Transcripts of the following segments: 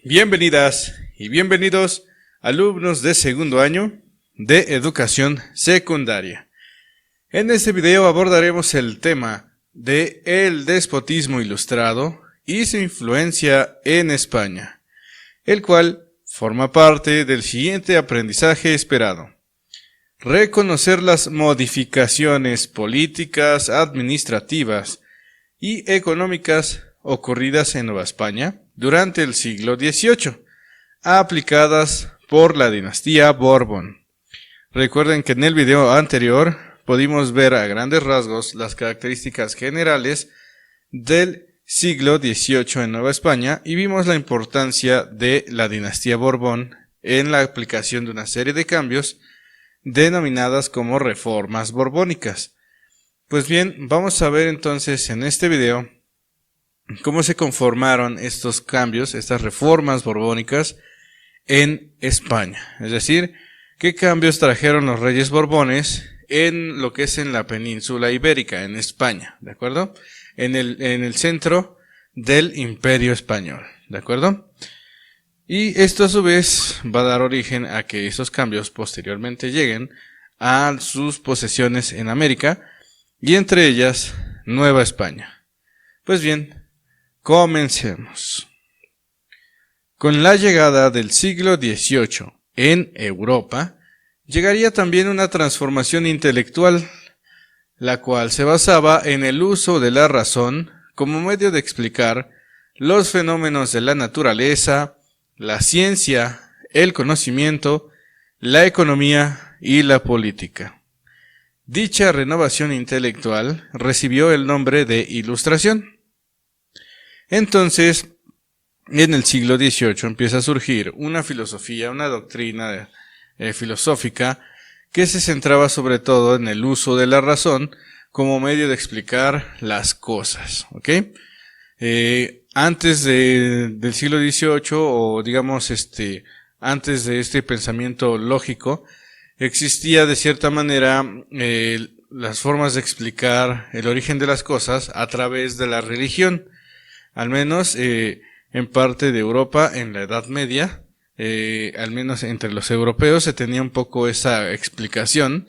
Bienvenidas y bienvenidos, alumnos de segundo año de educación secundaria. En este video abordaremos el tema de el despotismo ilustrado y su influencia en España, el cual forma parte del siguiente aprendizaje esperado. Reconocer las modificaciones políticas, administrativas y económicas ocurridas en Nueva España durante el siglo XVIII, aplicadas por la dinastía Borbón. Recuerden que en el video anterior pudimos ver a grandes rasgos las características generales del siglo XVIII en Nueva España y vimos la importancia de la dinastía Borbón en la aplicación de una serie de cambios denominadas como reformas borbónicas. Pues bien, vamos a ver entonces en este video cómo se conformaron estos cambios, estas reformas borbónicas en España. Es decir, qué cambios trajeron los reyes borbones en lo que es en la península ibérica, en España, ¿de acuerdo? En el centro del Imperio Español, ¿de acuerdo? Y esto a su vez va a dar origen a que esos cambios posteriormente lleguen a sus posesiones en América y entre ellas Nueva España. Pues bien, comencemos. Con la llegada del siglo XVIII en Europa, llegaría también una transformación intelectual, la cual se basaba en el uso de la razón como medio de explicar los fenómenos de la naturaleza, la ciencia, el conocimiento, la economía y la política. Dicha renovación intelectual recibió el nombre de Ilustración. Entonces, en el siglo XVIII empieza a surgir una filosofía, una doctrina filosófica que se centraba sobre todo en el uso de la razón como medio de explicar las cosas, ¿ok? Antes del siglo XVIII, o digamos antes de este pensamiento lógico, existía de cierta manera las formas de explicar el origen de las cosas a través de la religión. Al menos en parte de Europa en la Edad Media, al menos entre los europeos se tenía un poco esa explicación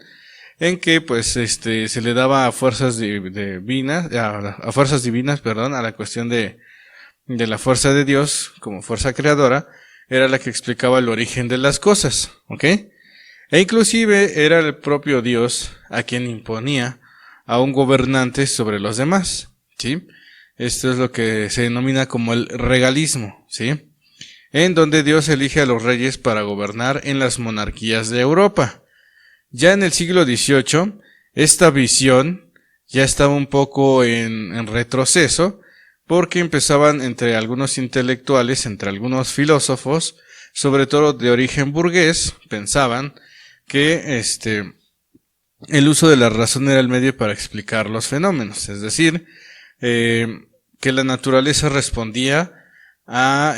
en que pues se le daba a fuerzas divinas, a fuerzas divinas, perdón, a la cuestión de la fuerza de Dios como fuerza creadora, era la que explicaba el origen de las cosas, ¿ok? E inclusive era el propio Dios a quien imponía a un gobernante sobre los demás, ¿sí? Esto es lo que se denomina como el regalismo, ¿sí? En donde Dios elige a los reyes para gobernar en las monarquías de Europa. Ya en el siglo XVIII, esta visión ya estaba un poco en retroceso, porque empezaban entre algunos intelectuales, entre algunos filósofos, sobre todo de origen burgués, pensaban que el uso de la razón era el medio para explicar los fenómenos, es decir, que la naturaleza respondía a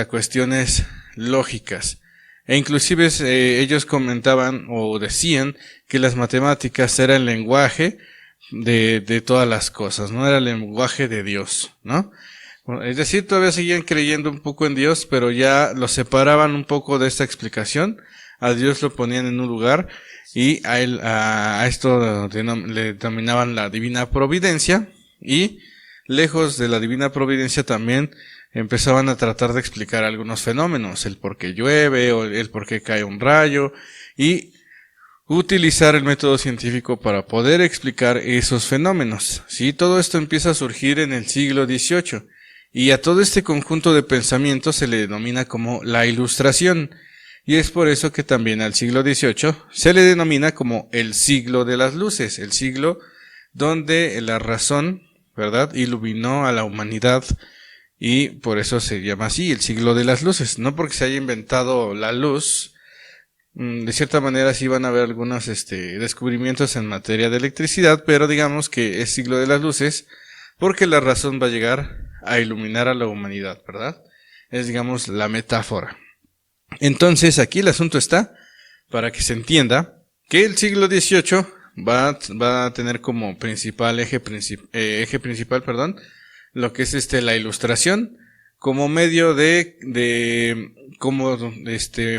cuestiones lógicas. E inclusive ellos comentaban o decían que las matemáticas era el lenguaje de todas las cosas, no era el lenguaje de Dios, ¿no? Es decir, todavía seguían creyendo un poco en Dios, pero ya lo separaban un poco de esta explicación. A Dios lo ponían en un lugar y a esto le denominaban la divina providencia, y lejos de la divina providencia también empezaban a tratar de explicar algunos fenómenos, el por qué llueve o el por qué cae un rayo, y utilizar el método científico para poder explicar esos fenómenos. ¿Sí? Todo esto empieza a surgir en el siglo XVIII y a todo este conjunto de pensamientos se le denomina como la Ilustración, y es por eso que también al siglo XVIII se le denomina como el siglo de las luces, el siglo donde la razón, ¿verdad?, iluminó a la humanidad, y por eso se llama así, el siglo de las luces. No porque se haya inventado la luz, de cierta manera sí van a haber algunos descubrimientos en materia de electricidad, pero digamos que es siglo de las luces porque la razón va a llegar a iluminar a la humanidad, ¿verdad? Es, digamos, la metáfora. Entonces aquí el asunto está para que se entienda que el siglo XVIII va a tener como principal eje principal, lo que es la Ilustración, como medio como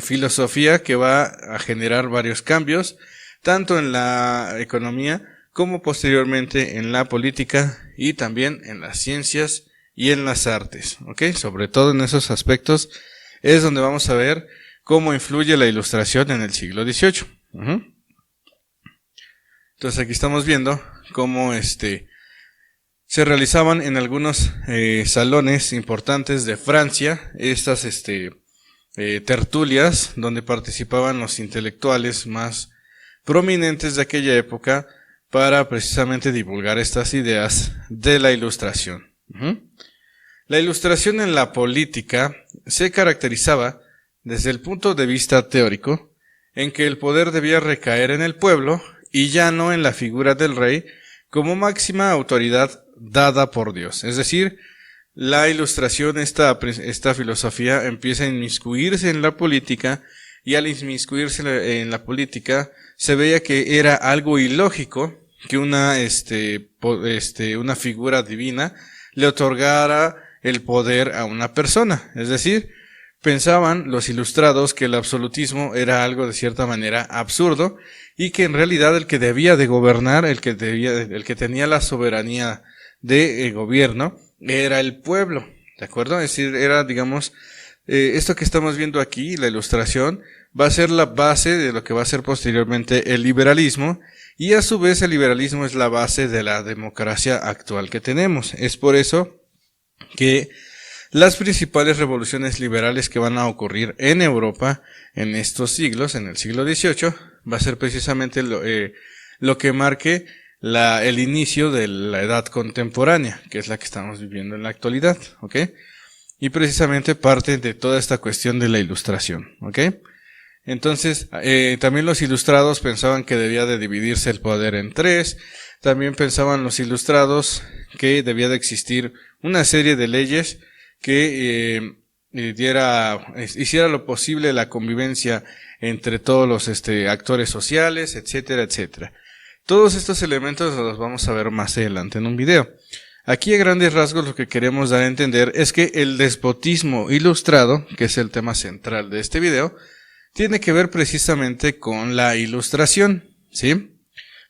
filosofía que va a generar varios cambios, tanto en la economía como posteriormente en la política y también en las ciencias y en las artes, ¿ok? Sobre todo en esos aspectos es donde vamos a ver cómo influye la ilustración en el siglo XVIII. Entonces aquí estamos viendo cómo se realizaban en algunos salones importantes de Francia estas tertulias donde participaban los intelectuales más prominentes de aquella época para precisamente divulgar estas ideas de la ilustración. La ilustración en la política se caracterizaba desde el punto de vista teórico en que el poder debía recaer en el pueblo y ya no en la figura del rey como máxima autoridad dada por Dios. Es decir, la ilustración, esta filosofía empieza a inmiscuirse en la política y al inmiscuirse en la política se veía que era algo ilógico que una figura divina le otorgara el poder a una persona. Es decir, pensaban los ilustrados que el absolutismo era algo de cierta manera absurdo y que en realidad el que debía de gobernar, el que tenía la soberanía de gobierno, era el pueblo, ¿de acuerdo? Es decir, era, digamos, esto que estamos viendo aquí, la ilustración, va a ser la base de lo que va a ser posteriormente el liberalismo, y a su vez el liberalismo es la base de la democracia actual que tenemos. Es por eso que las principales revoluciones liberales que van a ocurrir en Europa en estos siglos, en el siglo XVIII, va a ser precisamente lo que marque el inicio de la edad contemporánea, que es la que estamos viviendo en la actualidad, ¿ok? Y precisamente parte de toda esta cuestión de la ilustración, ¿ok? Entonces, también los ilustrados pensaban que debía de dividirse el poder en tres. También pensaban los ilustrados que debía de existir una serie de leyes que hiciera lo posible la convivencia entre todos los actores sociales, etcétera, etcétera. Todos estos elementos los vamos a ver más adelante en un video. Aquí a grandes rasgos lo que queremos dar a entender es que el despotismo ilustrado, que es el tema central de este video, tiene que ver precisamente con la ilustración, ¿sí?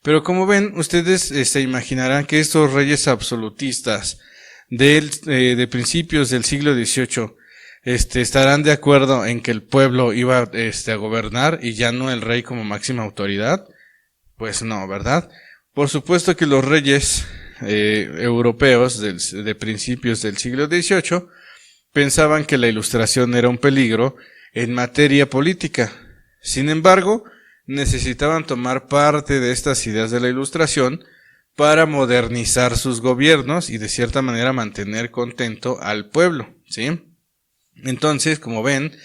Pero como ven, ustedes se imaginarán que estos reyes absolutistas de principios del siglo XVIII estarán de acuerdo en que el pueblo iba a gobernar y ya no el rey como máxima autoridad. Pues no, ¿verdad? Por supuesto que los reyes europeos de principios del siglo XVIII pensaban que la ilustración era un peligro en materia política. Sin embargo, necesitaban tomar parte de estas ideas de la ilustración para modernizar sus gobiernos y de cierta manera mantener contento al pueblo, ¿sí? Entonces, como ven,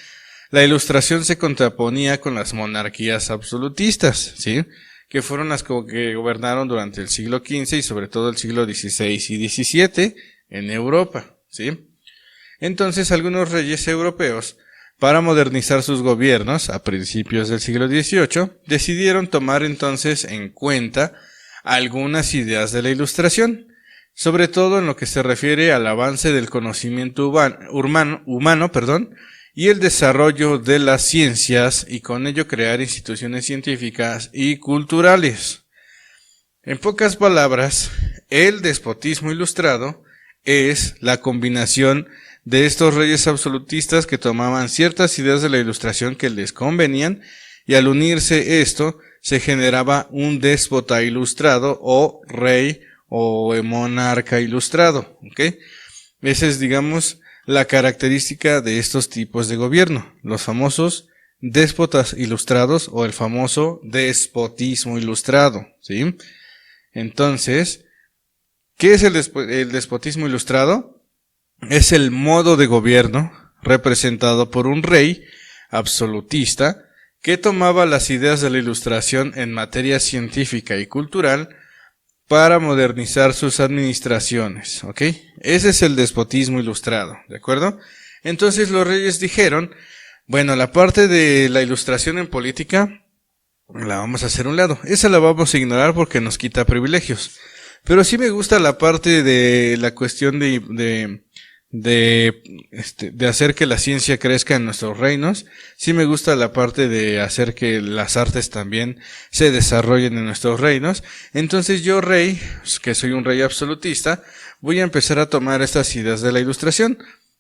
la ilustración se contraponía con las monarquías absolutistas, ¿sí? Que fueron las que gobernaron durante el siglo XV y sobre todo el siglo XVI y XVII en Europa, ¿sí? Entonces, algunos reyes europeos, para modernizar sus gobiernos a principios del siglo XVIII, decidieron tomar entonces en cuenta algunas ideas de la ilustración, sobre todo en lo que se refiere al avance del conocimiento humano, y el desarrollo de las ciencias y con ello crear instituciones científicas y culturales. En pocas palabras, el despotismo ilustrado es la combinación de estos reyes absolutistas que tomaban ciertas ideas de la ilustración que les convenían y al unirse esto se generaba un déspota ilustrado o rey o monarca ilustrado, ¿ok? Esa es, digamos, la característica de estos tipos de gobierno, los famosos déspotas ilustrados o el famoso despotismo ilustrado, ¿sí? Entonces, ¿qué es el despotismo ilustrado? Es el modo de gobierno representado por un rey absolutista que tomaba las ideas de la ilustración en materia científica y cultural para modernizar sus administraciones, ¿ok? Ese es el despotismo ilustrado, ¿de acuerdo? Entonces los reyes dijeron, bueno, la parte de la ilustración en política la vamos a hacer a un lado. Esa la vamos a ignorar porque nos quita privilegios. Pero sí me gusta la parte de la cuestión de de hacer que la ciencia crezca en nuestros reinos. Sí me gusta la parte de hacer que las artes también se desarrollen en nuestros reinos. Entonces yo, rey, que soy un rey absolutista, voy a empezar a tomar estas ideas de la ilustración.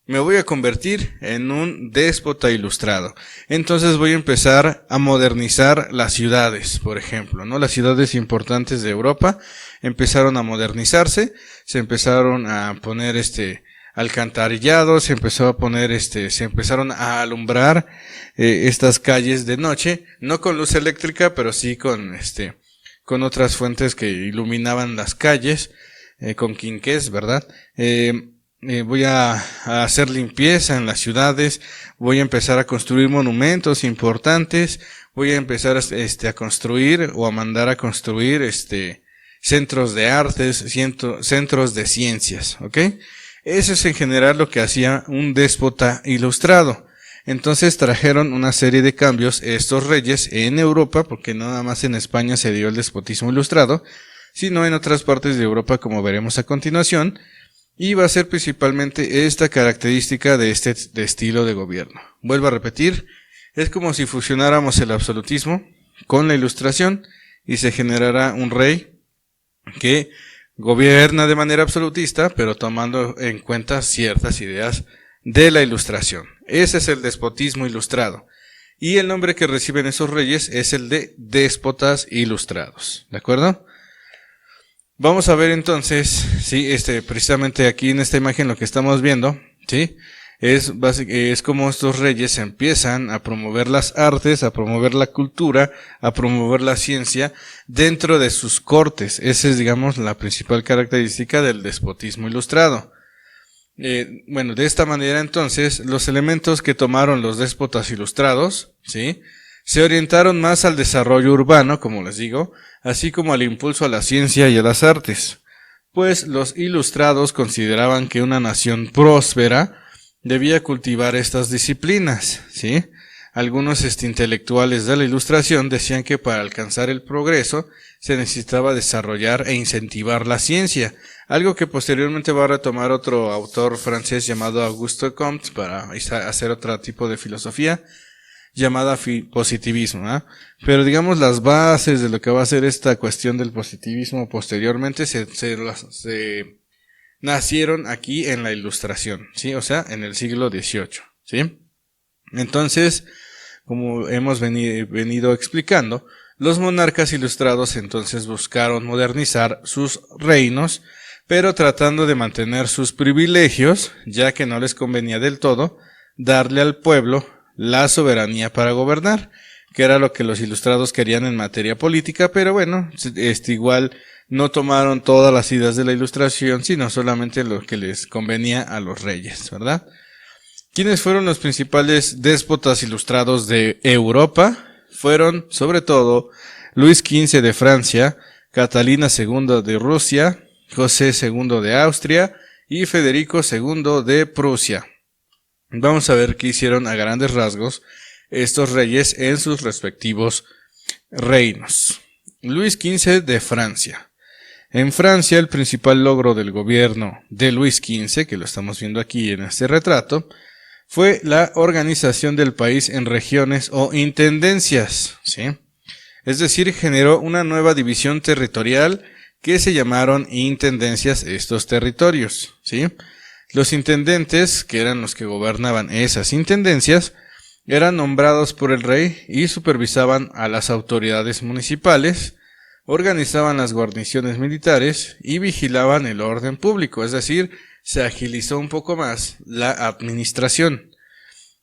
Me voy a convertir en un déspota ilustrado. Entonces voy a empezar a modernizar las ciudades, por ejemplo, ¿no? Las ciudades importantes de Europa empezaron a modernizarse, se empezaron a poner alcantarillados, se empezó a poner se empezaron a alumbrar estas calles de noche, no con luz eléctrica, pero sí con otras fuentes que iluminaban las calles, con quinqués, ¿verdad? Voy a hacer limpieza en las ciudades, voy a empezar a construir monumentos importantes, voy a empezar a construir o a mandar a construir centros de artes, centros de ciencias, ¿ok? Eso es en general lo que hacía un déspota ilustrado. Entonces trajeron una serie de cambios estos reyes en Europa, porque no nada más en España se dio el despotismo ilustrado, sino en otras partes de Europa, como veremos a continuación. Y va a ser principalmente esta característica de de estilo de gobierno. Vuelvo a repetir, es como si fusionáramos el absolutismo con la ilustración y se generará un rey que gobierna de manera absolutista, pero tomando en cuenta ciertas ideas de la ilustración. Ese es el despotismo ilustrado. Y el nombre que reciben esos reyes es el de déspotas ilustrados. ¿De acuerdo? Vamos a ver entonces, sí, precisamente aquí en esta imagen lo que estamos viendo, sí, es como estos reyes empiezan a promover las artes, a promover la cultura, a promover la ciencia dentro de sus cortes. Esa es, digamos, la principal característica del despotismo ilustrado. Bueno, de esta manera entonces, los elementos que tomaron los déspotas ilustrados, sí, se orientaron más al desarrollo urbano, como les digo, así como al impulso a la ciencia y a las artes, pues los ilustrados consideraban que una nación próspera debía cultivar estas disciplinas, ¿sí? Algunos intelectuales de la ilustración decían que para alcanzar el progreso se necesitaba desarrollar e incentivar la ciencia, algo que posteriormente va a retomar otro autor francés llamado Auguste Comte para hacer otro tipo de filosofía llamada positivismo, ¿eh? Pero digamos las bases de lo que va a ser esta cuestión del positivismo posteriormente se nacieron aquí en la Ilustración, ¿sí? O sea, en el siglo XVIII, ¿sí? Entonces, como hemos venido explicando, los monarcas ilustrados entonces buscaron modernizar sus reinos, pero tratando de mantener sus privilegios, ya que no les convenía del todo darle al pueblo la soberanía para gobernar, que era lo que los ilustrados querían en materia política, pero bueno, igual no tomaron todas las ideas de la Ilustración, sino solamente lo que les convenía a los reyes, ¿verdad? ¿Quiénes fueron los principales déspotas ilustrados de Europa? Fueron, sobre todo, Luis XV de Francia, Catalina II de Rusia, José II de Austria y Federico II de Prusia. Vamos a ver qué hicieron a grandes rasgos estos reyes en sus respectivos reinos. Luis XV de Francia. En Francia, el principal logro del gobierno de Luis XV, que lo estamos viendo aquí en este retrato, fue la organización del país en regiones o intendencias, ¿sí? Es decir, generó una nueva división territorial que se llamaron intendencias estos territorios, ¿sí? Los intendentes, que eran los que gobernaban esas intendencias, eran nombrados por el rey y supervisaban a las autoridades municipales, organizaban las guarniciones militares y vigilaban el orden público, es decir, se agilizó un poco más la administración.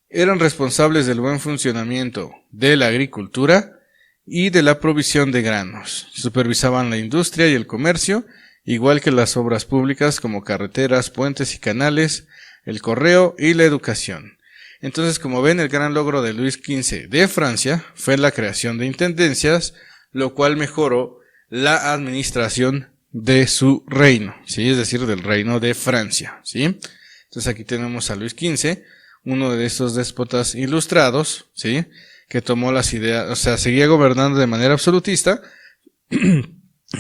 Eran responsables del buen funcionamiento de la agricultura y de la provisión de granos. Supervisaban la industria y el comercio, igual que las obras públicas como carreteras, puentes y canales, el correo y la educación. Entonces, como ven, el gran logro de Luis XV de Francia fue la creación de intendencias, lo cual mejoró la administración de su reino, ¿sí? Es decir, del reino de Francia, ¿sí? Entonces aquí tenemos a Luis XV, uno de estos déspotas ilustrados, ¿sí? Que tomó las ideas, o sea, seguía gobernando de manera absolutista,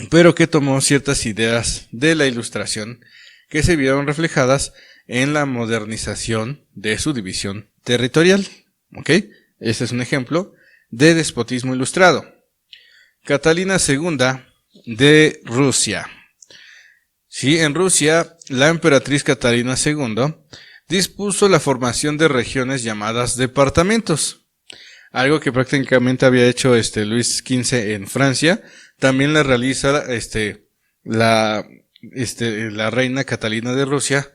pero que tomó ciertas ideas de la Ilustración que se vieron reflejadas en la modernización de su división territorial. ¿Ok? Este es un ejemplo de despotismo ilustrado. Catalina II de Rusia. Sí, en Rusia, la emperatriz Catalina II dispuso la formación de regiones llamadas departamentos, algo que prácticamente había hecho Luis XV en Francia. También la realiza la reina Catalina de Rusia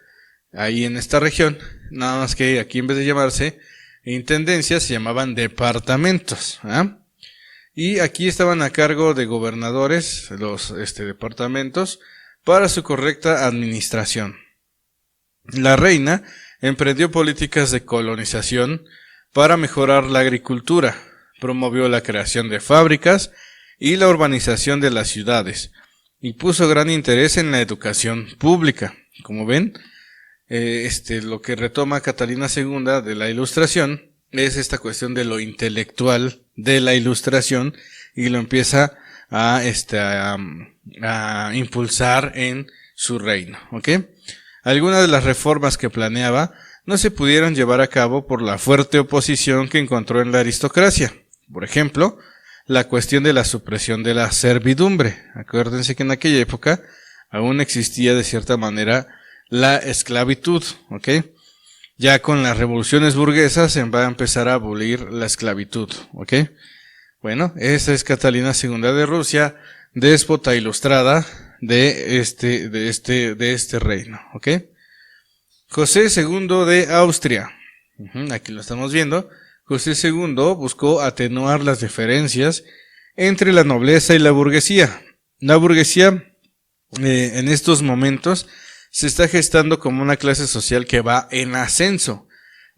ahí en esta región, nada más que aquí en vez de llamarse intendencias se llamaban departamentos, ¿ah? Y aquí estaban a cargo de gobernadores los departamentos para su correcta administración. La reina emprendió políticas de colonización para mejorar la agricultura, promovió la creación de fábricas y la urbanización de las ciudades, y puso gran interés en la educación pública. Como ven, lo que retoma Catalina II de la Ilustración es esta cuestión de lo intelectual de la Ilustración y lo empieza a impulsar en su reino, ¿ok? Algunas de las reformas que planeaba no se pudieron llevar a cabo por la fuerte oposición que encontró en la aristocracia. Por ejemplo, la cuestión de la supresión de la servidumbre. Acuérdense que en aquella época aún existía de cierta manera la esclavitud, ¿ok? Ya con las revoluciones burguesas se va a empezar a abolir la esclavitud, ¿ok? Bueno, esta es Catalina II de Rusia, déspota ilustrada de este reino, ¿ok? José II de Austria. Aquí lo estamos viendo. José II buscó atenuar las diferencias entre la nobleza y la burguesía. La burguesía en estos momentos se está gestando como una clase social que va en ascenso.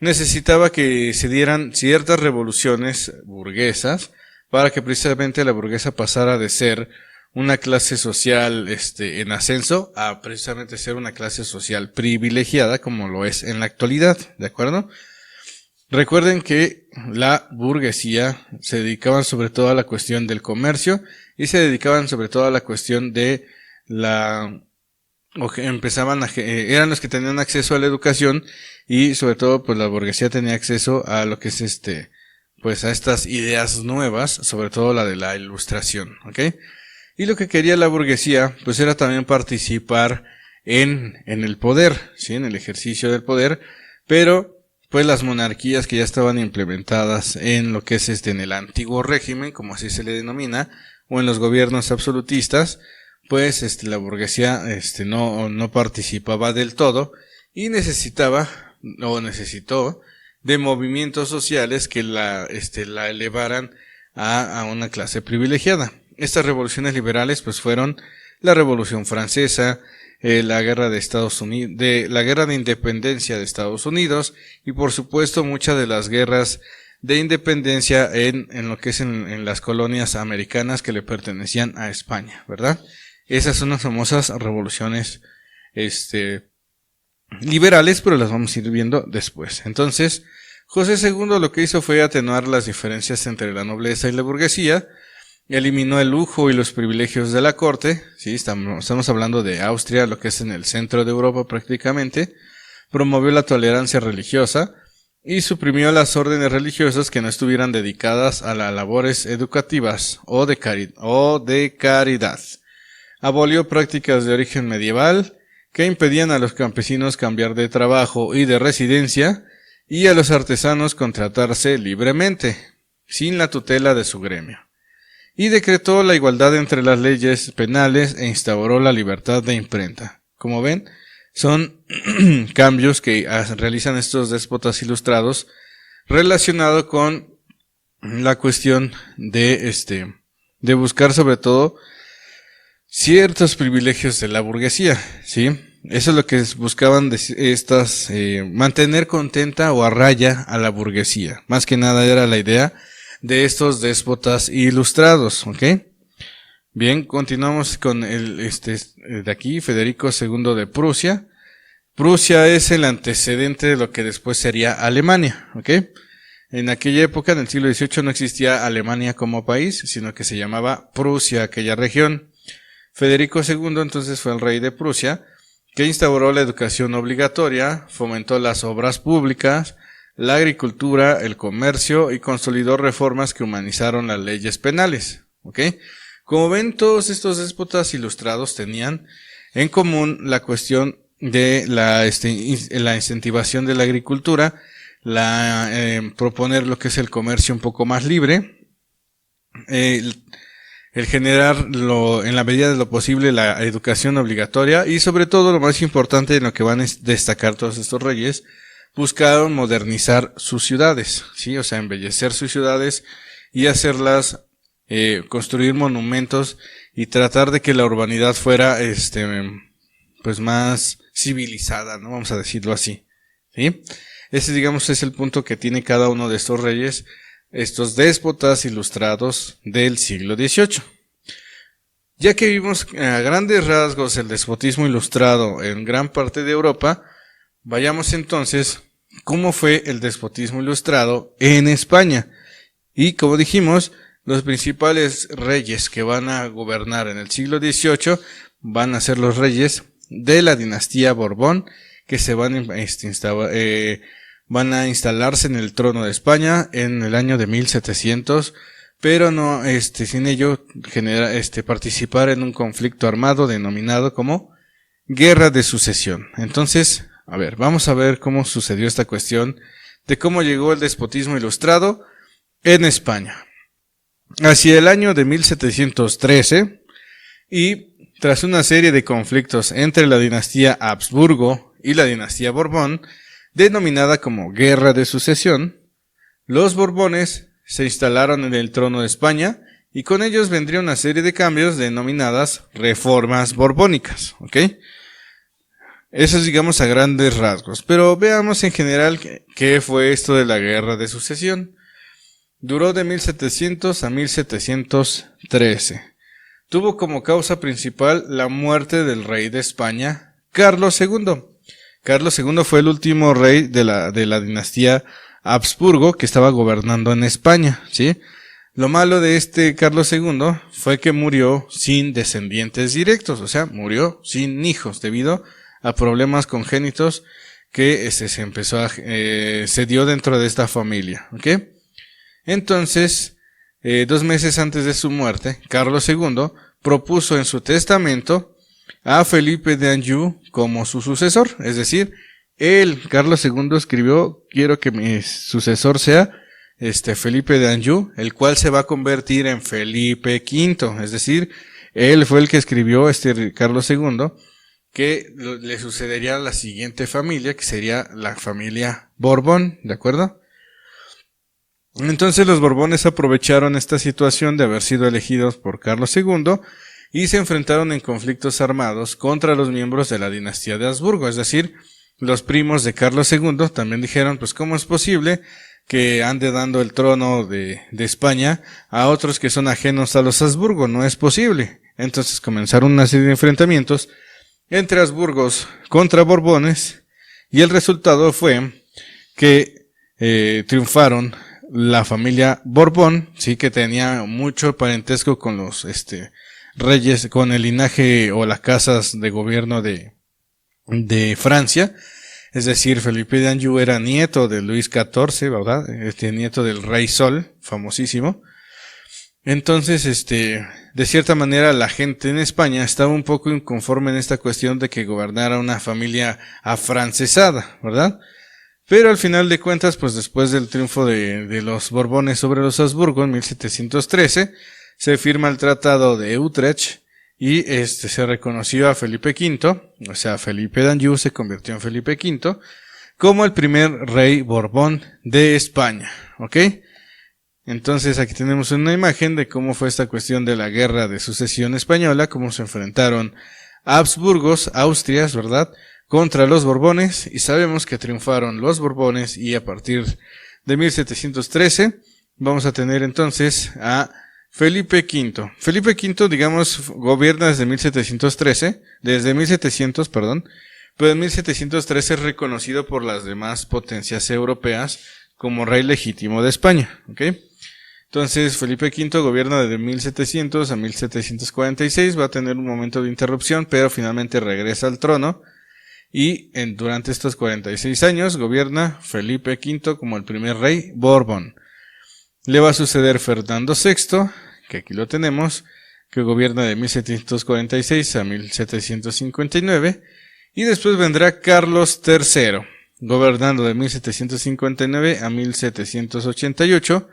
Necesitaba que se dieran ciertas revoluciones burguesas para que precisamente la burguesa pasara de ser una clase social en ascenso a precisamente ser una clase social privilegiada como lo es en la actualidad, ¿de acuerdo? Recuerden que la burguesía se dedicaban sobre todo a la cuestión del comercio y se dedicaban sobre todo a la cuestión de eran los que tenían acceso a la educación y sobre todo pues la burguesía tenía acceso a lo que es pues a estas ideas nuevas, sobre todo la de la ilustración, ¿ok? Y lo que quería la burguesía pues era también participar en el poder, ¿sí? En el ejercicio del poder, pero pues las monarquías que ya estaban implementadas en lo que es en el antiguo régimen, como así se le denomina, o en los gobiernos absolutistas, pues la burguesía no participaba del todo y necesitó de movimientos sociales que la elevaran a una clase privilegiada. Estas revoluciones liberales pues fueron la Revolución Francesa, la guerra de Estados Unidos, la guerra de independencia de Estados Unidos y por supuesto muchas de las guerras de independencia en lo que es en las colonias americanas que le pertenecían a España, ¿verdad? Esas son las famosas revoluciones liberales, pero las vamos a ir viendo después. Entonces, José II lo que hizo fue atenuar las diferencias entre la nobleza y la burguesía, eliminó el lujo y los privilegios de la corte, ¿sí? Estamos hablando de Austria, lo que es en el centro de Europa prácticamente, promovió la tolerancia religiosa y suprimió las órdenes religiosas que no estuvieran dedicadas a las labores educativas o de caridad. Abolió prácticas de origen medieval que impedían a los campesinos cambiar de trabajo y de residencia y a los artesanos contratarse libremente, sin la tutela de su gremio. Y decretó la igualdad entre las leyes penales e instauró la libertad de imprenta. Como ven, son cambios que realizan estos déspotas ilustrados relacionado con la cuestión de buscar sobre todo ciertos privilegios de la burguesía, ¿sí? Eso es lo que buscaban mantener contenta o a raya a la burguesía. Más que nada era la idea de estos déspotas ilustrados, ¿ok? Bien, continuamos con de aquí, Federico II de Prusia. Prusia es el antecedente de lo que después sería Alemania, ¿ok? En aquella época, en el siglo XVIII, no existía Alemania como país, sino que se llamaba Prusia, aquella región. Federico II entonces fue el rey de Prusia, que instauró la educación obligatoria, fomentó las obras públicas, la agricultura, el comercio y consolidó reformas que humanizaron las leyes penales. ¿Ok? Como ven, todos estos déspotas ilustrados tenían en común la cuestión de la incentivación de la agricultura, proponer lo que es el comercio un poco más libre, el generar en la medida de lo posible la educación obligatoria y sobre todo lo más importante en lo que van a destacar todos estos reyes, buscaron modernizar sus ciudades, ¿sí? O sea, embellecer sus ciudades y hacerlas, construir monumentos y tratar de que la urbanidad fuera, pues más civilizada, ¿no? Vamos a decirlo así, ¿sí? Ese, digamos, es el punto que tiene cada uno de estos reyes, estos déspotas ilustrados del siglo XVIII. Ya que vimos a grandes rasgos el despotismo ilustrado en gran parte de Europa, vayamos entonces cómo fue el despotismo ilustrado en España. Y como dijimos, los principales reyes que van a gobernar en el siglo XVIII van a ser los reyes de la dinastía Borbón, que se van a instalarse en el trono de España en el año de 1700, pero no, sin ello participar en un conflicto armado denominado como Guerra de Sucesión. Entonces, a ver, vamos a ver cómo sucedió esta cuestión de cómo llegó el despotismo ilustrado en España. Hacia el año de 1713, y tras una serie de conflictos entre la dinastía Habsburgo y la dinastía Borbón, denominada como Guerra de Sucesión, los Borbones se instalaron en el trono de España y con ellos vendría una serie de cambios denominadas reformas borbónicas, ¿ok? Eso es, digamos, a grandes rasgos, pero veamos en general qué fue esto de la Guerra de Sucesión. Duró de 1700 a 1713. Tuvo como causa principal la muerte del rey de España, Carlos II. Carlos II fue el último rey de la dinastía Habsburgo que estaba gobernando en España, ¿sí? Lo malo de este Carlos II fue que murió sin descendientes directos, o sea, murió sin hijos debido a problemas congénitos que se dio dentro de esta familia, ¿ok? Entonces, 2 meses antes de su muerte, Carlos II propuso en su testamento a Felipe de Anjou como su sucesor, es decir, Carlos II escribió: quiero que mi sucesor sea Felipe de Anjou, el cual se va a convertir en Felipe V, es decir, él fue el que escribió Carlos II, que le sucedería a la siguiente familia, que sería la familia Borbón, ¿de acuerdo? Entonces los Borbones aprovecharon esta situación de haber sido elegidos por Carlos II y se enfrentaron en conflictos armados contra los miembros de la dinastía de Habsburgo, es decir, los primos de Carlos II también dijeron, pues ¿cómo es posible que ande dando el trono de España a otros que son ajenos a los Habsburgo? No es posible. Entonces comenzaron una serie de enfrentamientos entre Habsburgos contra Borbones y el resultado fue que triunfaron la familia Borbón, sí, que tenía mucho parentesco con los reyes, con el linaje o las casas de gobierno de Francia. Es decir, Felipe de Anjou era nieto de Luis XIV, ¿verdad? Nieto del Rey Sol, famosísimo. Entonces, de cierta manera la gente en España estaba un poco inconforme en esta cuestión de que gobernara una familia afrancesada, ¿verdad? Pero al final de cuentas, pues después del triunfo de los Borbones sobre los Habsburgo en 1713, se firma el Tratado de Utrecht y se reconoció a Felipe V, o sea, Felipe de Anjou se convirtió en Felipe V, como el primer rey Borbón de España, ¿ok? Entonces aquí tenemos una imagen de cómo fue esta cuestión de la Guerra de Sucesión Española, cómo se enfrentaron Habsburgos, Austrias, ¿verdad?, contra los Borbones, y sabemos que triunfaron los Borbones, y a partir de 1713 vamos a tener entonces a Felipe V. Felipe V, digamos, gobierna desde 1713, pero en 1713 es reconocido por las demás potencias europeas como rey legítimo de España, ¿ok? Entonces Felipe V gobierna desde 1700 a 1746, va a tener un momento de interrupción, pero finalmente regresa al trono y durante estos 46 años gobierna Felipe V como el primer rey Borbón. Le va a suceder Fernando VI, que aquí lo tenemos, que gobierna de 1746 a 1759, y después vendrá Carlos III, gobernando de 1759 a 1788,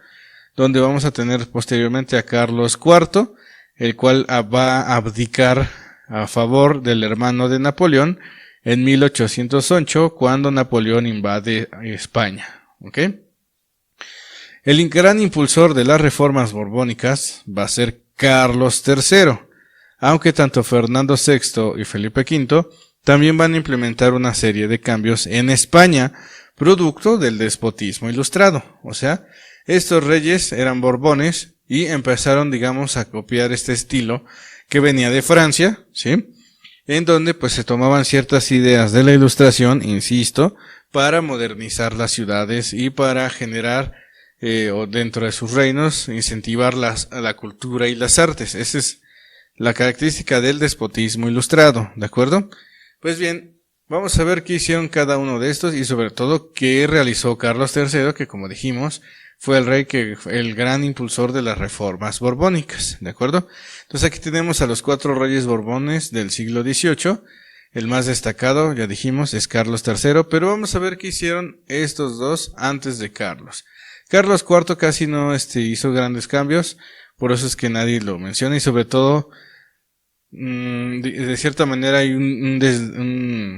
donde vamos a tener posteriormente a Carlos IV, el cual va a abdicar a favor del hermano de Napoleón en 1808, cuando Napoleón invade España. ¿Ok? El gran impulsor de las reformas borbónicas va a ser Carlos III, aunque tanto Fernando VI y Felipe V también van a implementar una serie de cambios en España, producto del despotismo ilustrado. O sea, estos reyes eran borbones y empezaron, digamos, a copiar este estilo que venía de Francia, ¿sí? En donde pues se tomaban ciertas ideas de la ilustración, insisto, para modernizar las ciudades y para generar o dentro de sus reinos incentivar la cultura y las artes. Esa es la característica del despotismo ilustrado, ¿de acuerdo? Pues bien, vamos a ver qué hicieron cada uno de estos y sobre todo qué realizó Carlos III, que como dijimos fue el gran impulsor de las reformas borbónicas, ¿de acuerdo? Entonces aquí tenemos a los 4 reyes borbones del siglo XVIII. El más destacado, ya dijimos, es Carlos III, pero vamos a ver qué hicieron estos dos antes de Carlos. Carlos IV casi no hizo grandes cambios, por eso es que nadie lo menciona y sobre todo de cierta manera hay un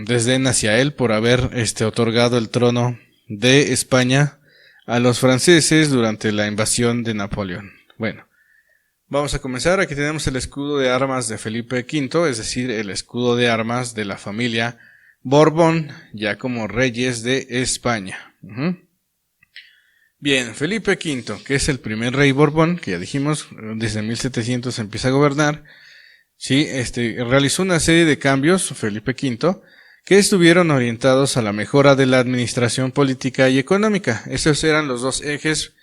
desdén hacia él por haber otorgado el trono de España a los franceses durante la invasión de Napoleón. Bueno, vamos a comenzar. Aquí tenemos el escudo de armas de Felipe V, es decir, el escudo de armas de la familia Borbón, ya como reyes de España. Bien, Felipe V, que es el primer rey Borbón, que ya dijimos, desde 1700 empieza a gobernar, sí, realizó una serie de cambios, Felipe V, que estuvieron orientados a la mejora de la administración política y económica. Esos eran los dos ejes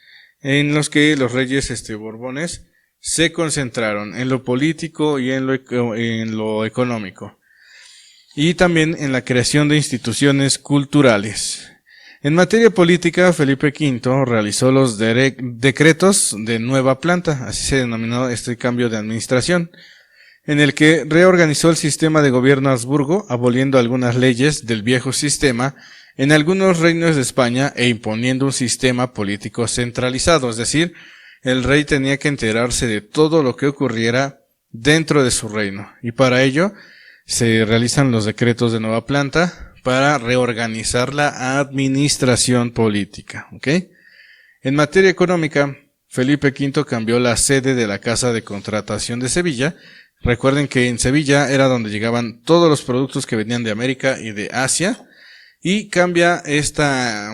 en los que los reyes borbones se concentraron, en lo político y en lo económico. Y también en la creación de instituciones culturales. En materia política, Felipe V realizó los decretos de nueva planta, así se denominó este cambio de administración, en el que reorganizó el sistema de gobierno Habsburgo, aboliendo algunas leyes del viejo sistema en algunos reinos de España e imponiendo un sistema político centralizado, es decir, el rey tenía que enterarse de todo lo que ocurriera dentro de su reino, y para ello se realizan los decretos de nueva planta para reorganizar la administración política, ¿ok? En materia económica, Felipe V cambió la sede de la Casa de Contratación de Sevilla. Recuerden que en Sevilla era donde llegaban todos los productos que venían de América y de Asia, y cambia esta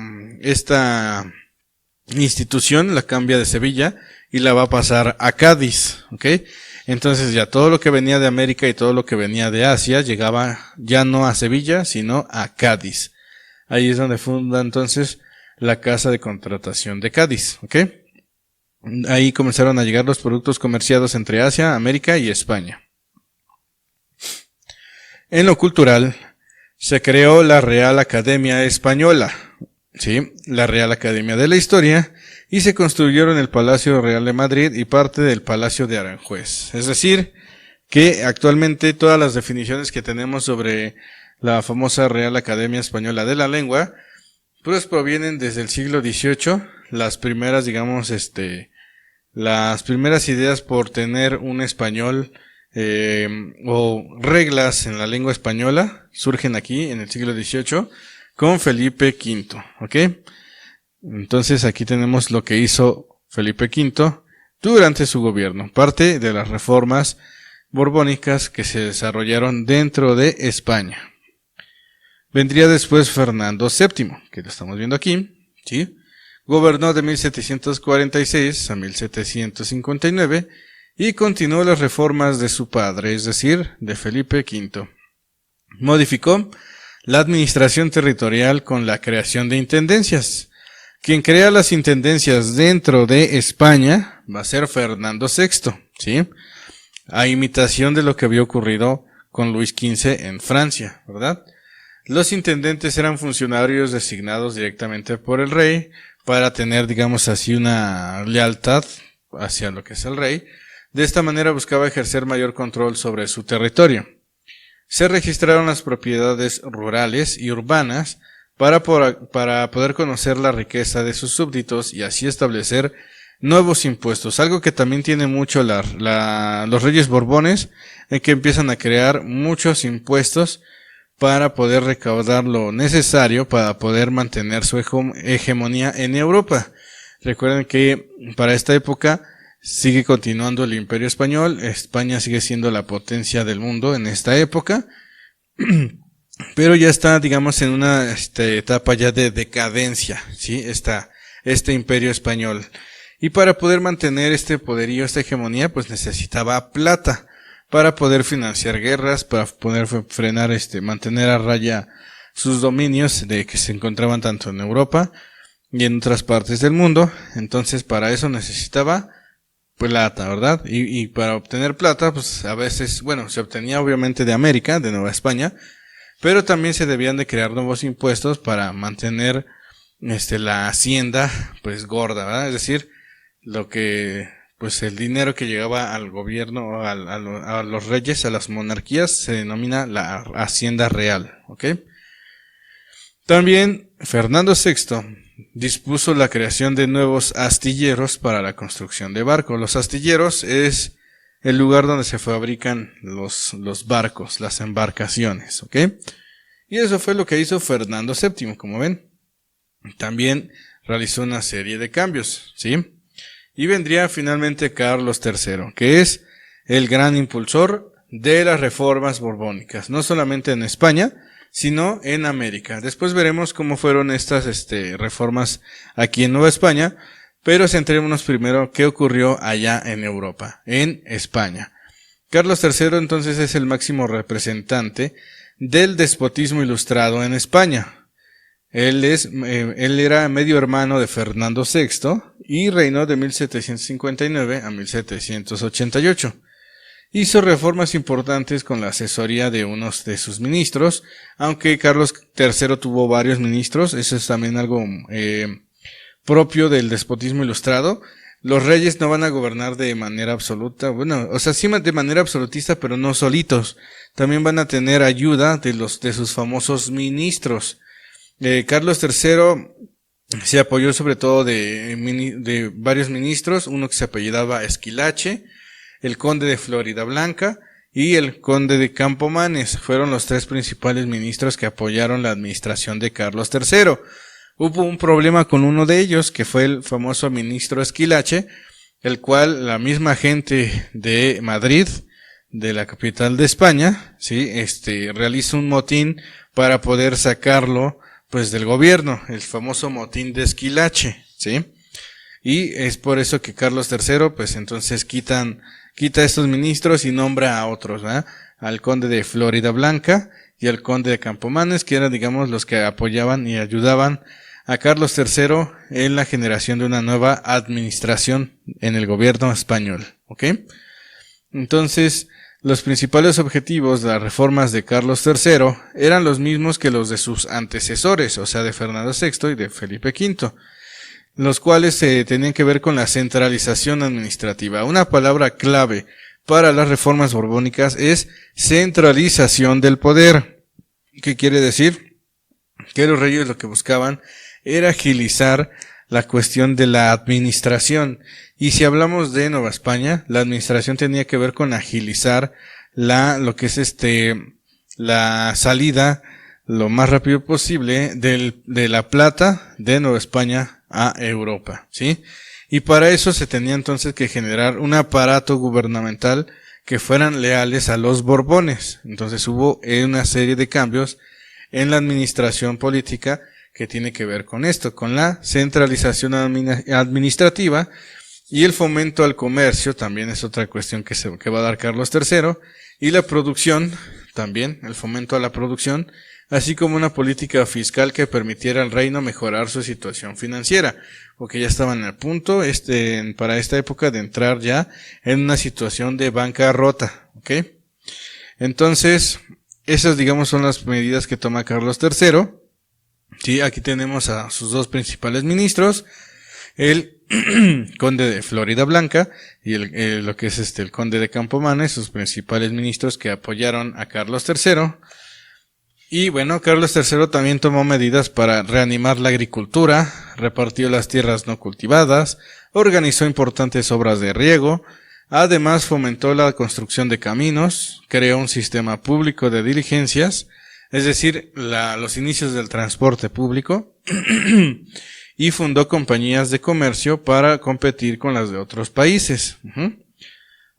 institución, la cambia de Sevilla y la va a pasar a Cádiz, ¿ok? Entonces ya todo lo que venía de América y todo lo que venía de Asia llegaba ya no a Sevilla, sino a Cádiz. Ahí es donde funda entonces la Casa de Contratación de Cádiz, ¿ok? Ahí comenzaron a llegar los productos comerciados entre Asia, América y España. En lo cultural, se creó la Real Academia Española, ¿sí? La Real Academia de la Historia, y se construyeron el Palacio Real de Madrid y parte del Palacio de Aranjuez. Es decir, que actualmente todas las definiciones que tenemos sobre la famosa Real Academia Española de la Lengua, pues provienen desde el siglo XVIII, las primeras, digamos, las primeras ideas por tener un español o reglas en la lengua española surgen aquí en el siglo XVIII con Felipe V, ¿ok? Entonces aquí tenemos lo que hizo Felipe V durante su gobierno, parte de las reformas borbónicas que se desarrollaron dentro de España. Vendría después Fernando VII, que lo estamos viendo aquí, ¿sí? Gobernó de 1746 a 1759 y continuó las reformas de su padre, es decir, de Felipe V. Modificó la administración territorial con la creación de intendencias. Quien crea las intendencias dentro de España va a ser Fernando VI, ¿sí? A imitación de lo que había ocurrido con Luis XV en Francia, ¿verdad? Los intendentes eran funcionarios designados directamente por el rey para tener, digamos así, una lealtad hacia lo que es el rey. De esta manera buscaba ejercer mayor control sobre su territorio. Se registraron las propiedades rurales y urbanas para poder conocer la riqueza de sus súbditos y así establecer nuevos impuestos. Algo que también tiene mucho los reyes borbones, en que empiezan a crear muchos impuestos para poder recaudar lo necesario para poder mantener su hegemonía en Europa. Recuerden que para esta época sigue continuando el Imperio Español, España sigue siendo la potencia del mundo en esta época, pero ya está, digamos, en una etapa ya de decadencia, ¿sí? Este Imperio Español. Y para poder mantener este poderío, esta hegemonía, pues necesitaba plata para poder financiar guerras, para poder frenar, mantener a raya sus dominios de que se encontraban tanto en Europa y en otras partes del mundo. Entonces, para eso necesitaba plata, ¿verdad? Y para obtener plata, pues a veces, bueno, se obtenía obviamente de América, de Nueva España, pero también se debían de crear nuevos impuestos para mantener la hacienda pues gorda, ¿verdad? Es decir, pues el dinero que llegaba al gobierno, a los reyes, a las monarquías, se denomina la hacienda real, ¿ok? También Fernando VI dispuso la creación de nuevos astilleros para la construcción de barcos. Los astilleros es el lugar donde se fabrican los barcos, las embarcaciones, ¿ok? Y eso fue lo que hizo Fernando VII, como ven. También realizó una serie de cambios, ¿sí? Y vendría finalmente Carlos III, que es el gran impulsor de las reformas borbónicas, no solamente en España, sino en América. Después veremos cómo fueron estas reformas aquí en Nueva España, pero centrémonos primero qué ocurrió allá en Europa, en España. Carlos III entonces es el máximo representante del despotismo ilustrado en España. Él era medio hermano de Fernando VI y reinó de 1759 a 1788. Hizo reformas importantes con la asesoría de unos de sus ministros, aunque Carlos III tuvo varios ministros. Eso es también algo propio del despotismo ilustrado. Los reyes no van a gobernar de manera absoluta, bueno, o sea, sí de manera absolutista, pero no solitos. También van a tener ayuda de sus famosos ministros. Carlos III se apoyó sobre todo de varios ministros, uno que se apellidaba Esquilache, el conde de Floridablanca y el conde de Campomanes. Fueron los tres principales ministros que apoyaron la administración de Carlos III. Hubo un problema con uno de ellos, que fue el famoso ministro Esquilache, el cual la misma gente de Madrid, de la capital de España, sí, realiza un motín para poder sacarlo pues del gobierno, el famoso motín de Esquilache, ¿sí? Y es por eso que Carlos III, pues entonces quita a estos ministros y nombra a otros, ¿verdad? Al conde de Floridablanca y al conde de Campomanes, que eran, digamos, los que apoyaban y ayudaban a Carlos III en la generación de una nueva administración en el gobierno español, ¿ok? Entonces, los principales objetivos de las reformas de Carlos III eran los mismos que los de sus antecesores, o sea, de Fernando VI y de Felipe V, los cuales tenían que ver con la centralización administrativa. Una palabra clave para las reformas borbónicas es centralización del poder. ¿Qué quiere decir? Que los reyes lo que buscaban era agilizar la cuestión de la administración. Y si hablamos de Nueva España, la administración tenía que ver con agilizar lo que es la salida lo más rápido posible de la plata de Nueva España a Europa, ¿sí? Y para eso se tenía entonces que generar un aparato gubernamental que fueran leales a los Borbones. Entonces hubo una serie de cambios en la administración política que tiene que ver con esto, con la centralización administrativa y el fomento al comercio, también es otra cuestión que va a dar Carlos III, y la producción, también el fomento a la producción, así como una política fiscal que permitiera al reino mejorar su situación financiera, porque ya estaban a punto para esta época de entrar ya en una situación de bancarrota, ¿ok? Entonces, esas, digamos, son las medidas que toma Carlos III. Sí, aquí tenemos a sus dos principales ministros, el conde de Florida Blanca y lo que es el conde de Campomanes, sus principales ministros que apoyaron a Carlos III. Y bueno, Carlos III también tomó medidas para reanimar la agricultura, repartió las tierras no cultivadas, organizó importantes obras de riego, además fomentó la construcción de caminos, creó un sistema público de diligencias, es decir, los inicios del transporte público, y fundó compañías de comercio para competir con las de otros países.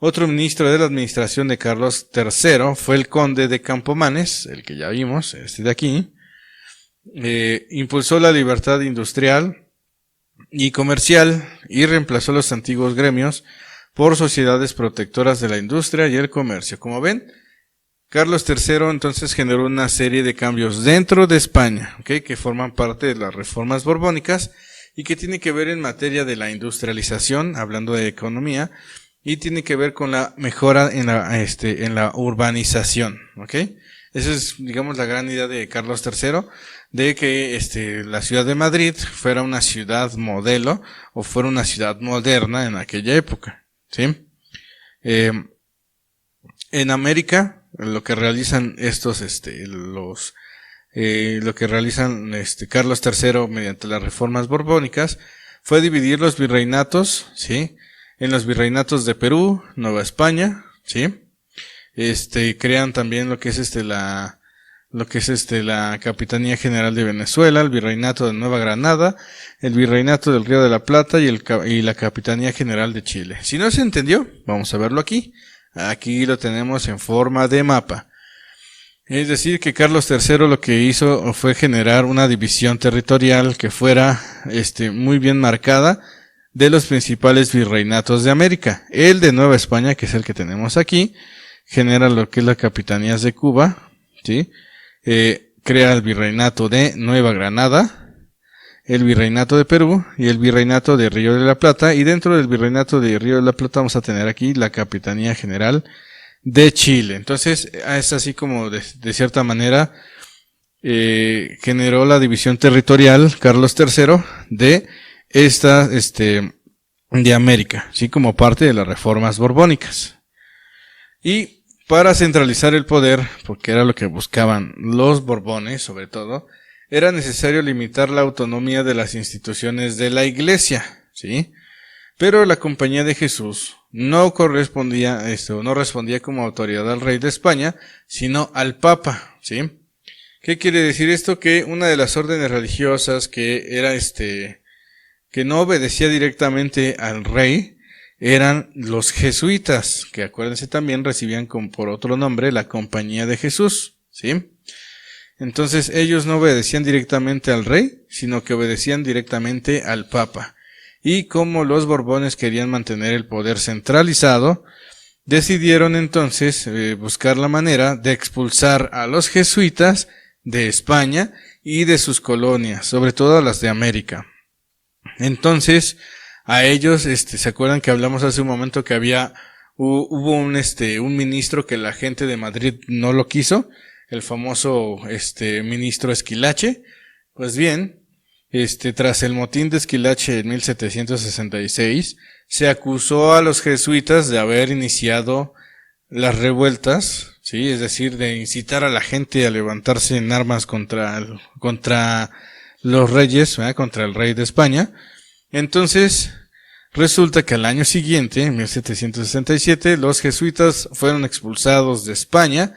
Otro ministro de la administración de Carlos III fue el conde de Campomanes, el que ya vimos, este de aquí. Impulsó la libertad industrial y comercial y reemplazó los antiguos gremios por sociedades protectoras de la industria y el comercio. Como ven, Carlos III entonces generó una serie de cambios dentro de España, que forman parte de las reformas borbónicas y que tiene que ver en materia de la industrialización, hablando de economía, y tiene que ver con la mejora en la urbanización, Esa es, digamos, la gran idea de Carlos III, de que la ciudad de Madrid fuera una ciudad modelo o fuera una ciudad moderna en aquella época, ¿sí? En América, lo que realizan lo que realizan Carlos III mediante las reformas borbónicas fue dividir los virreinatos, ¿sí? En los virreinatos de Perú, Nueva España, ¿sí? Crean también lo que es la Capitanía General de Venezuela, el Virreinato de Nueva Granada, el Virreinato del Río de la Plata y la Capitanía General de Chile. Si no se entendió, vamos a verlo aquí. Aquí lo tenemos en forma de mapa. Es decir, que Carlos III lo que hizo fue generar una división territorial que fuera muy bien marcada de los principales virreinatos de América. El de Nueva España, que es el que tenemos aquí, genera lo que es la Capitanías de Cuba, ¿sí? Crea el Virreinato de Nueva Granada, el Virreinato de Perú y el Virreinato de Río de la Plata, y dentro del Virreinato de Río de la Plata vamos a tener aquí la Capitanía General de Chile. Entonces es así como de cierta manera generó la división territorial Carlos III de de América, así como parte de las reformas borbónicas. Y para centralizar el poder, porque era lo que buscaban los Borbones sobre todo, era necesario limitar la autonomía de las instituciones de la Iglesia, ¿sí? Pero la Compañía de Jesús no correspondía, no respondía como autoridad al rey de España, sino al Papa, ¿sí? ¿Qué quiere decir esto? Que una de las órdenes religiosas que era que no obedecía directamente al rey eran los jesuitas, que acuérdense también recibían por otro nombre la Compañía de Jesús, ¿sí? Entonces ellos no obedecían directamente al rey, sino que obedecían directamente al Papa. Y como los Borbones querían mantener el poder centralizado, decidieron entonces buscar la manera de expulsar a los jesuitas de España y de sus colonias, sobre todo a las de América. Entonces, a ellos, ¿se acuerdan que hablamos hace un momento que hubo un ministro que la gente de Madrid no lo quiso? El famoso, ministro Esquilache. Pues bien, tras el motín de Esquilache en 1766, se acusó a los jesuitas de haber iniciado las revueltas, ¿sí? Es decir, de incitar a la gente a levantarse en armas contra los reyes, contra el rey de España. Entonces, resulta que al año siguiente, en 1767, los jesuitas fueron expulsados de España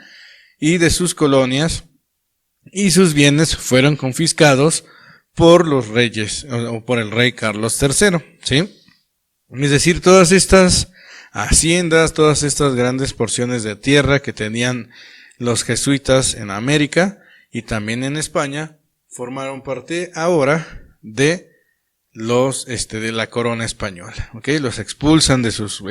y de sus colonias, y sus bienes fueron confiscados por los reyes, o por el rey Carlos III, ¿sí? Es decir, todas estas haciendas, todas estas grandes porciones de tierra que tenían los jesuitas en América y también en España, formaron parte ahora de de la corona española, los expulsan de sus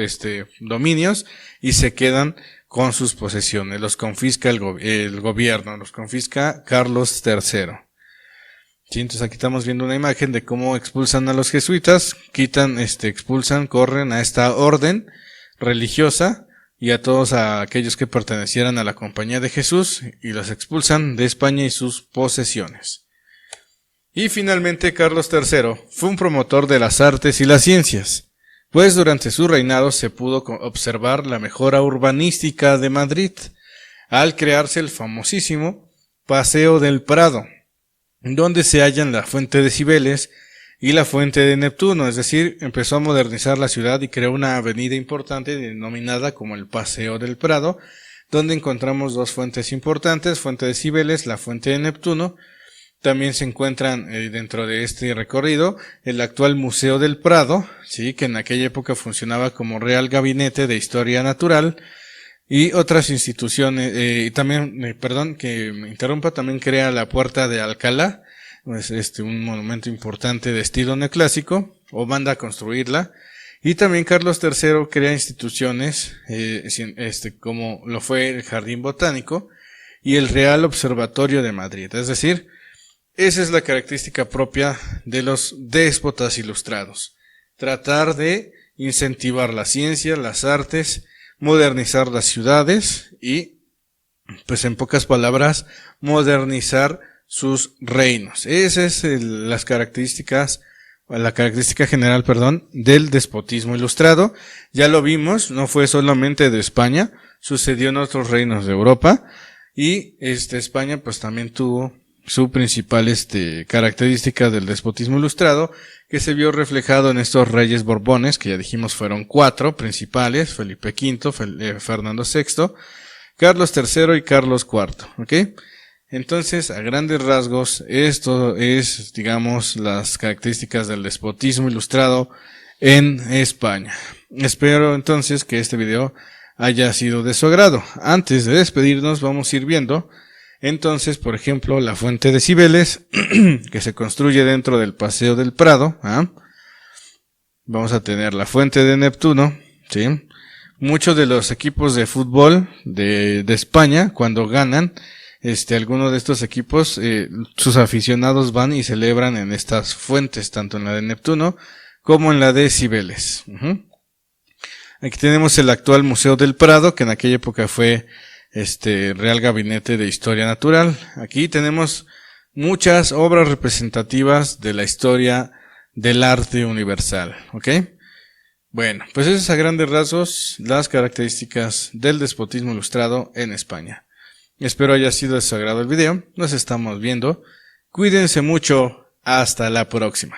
dominios y se quedan con sus posesiones, los confisca el gobierno, los confisca Carlos III. Sí, entonces aquí estamos viendo una imagen de cómo expulsan a los jesuitas, expulsan, corren a esta orden religiosa y a todos aquellos que pertenecieran a la Compañía de Jesús y los expulsan de España y sus posesiones. Y finalmente Carlos III fue un promotor de las artes y las ciencias, pues durante su reinado se pudo observar la mejora urbanística de Madrid, al crearse el famosísimo Paseo del Prado, donde se hallan la Fuente de Cibeles y la Fuente de Neptuno, es decir, empezó a modernizar la ciudad y creó una avenida importante denominada como el Paseo del Prado, donde encontramos dos fuentes importantes, Fuente de Cibeles, la Fuente de Neptuno. También se encuentran dentro de este recorrido el actual Museo del Prado, sí, que en aquella época funcionaba como Real Gabinete de Historia Natural, y otras instituciones, y también, perdón que me interrumpa, también crea la Puerta de Alcalá, pues un monumento importante de estilo neoclásico, o manda a construirla. Y también Carlos III crea instituciones, como lo fue el Jardín Botánico y el Real Observatorio de Madrid, es decir, esa es la característica propia de los déspotas ilustrados. Tratar de incentivar la ciencia, las artes, modernizar las ciudades y, pues en pocas palabras, modernizar sus reinos. Esa es la característica general, del despotismo ilustrado. Ya lo vimos, no fue solamente de España, sucedió en otros reinos de Europa y España pues también tuvo su principal característica del despotismo ilustrado, que se vio reflejado en estos reyes borbones, que ya dijimos fueron 4 principales: Felipe V, Fernando VI, Carlos III y Carlos IV, ¿ok? Entonces, a grandes rasgos, esto es, digamos, las características del despotismo ilustrado en España. Espero entonces que este video haya sido de su agrado. Antes de despedirnos, vamos a ir viendo entonces, por ejemplo, la Fuente de Cibeles, que se construye dentro del Paseo del Prado. Vamos a tener la Fuente de Neptuno, ¿sí? Muchos de los equipos de fútbol de España, cuando ganan, alguno de estos equipos, sus aficionados van y celebran en estas fuentes, tanto en la de Neptuno como en la de Cibeles. Aquí tenemos el actual Museo del Prado, que en aquella época fue Real Gabinete de Historia Natural. Aquí tenemos muchas obras representativas de la historia del arte universal, ¿ok? Bueno, pues esas a grandes rasgos las características del despotismo ilustrado en España. Espero haya sido de su agrado el video. Nos estamos viendo. Cuídense mucho. Hasta la próxima.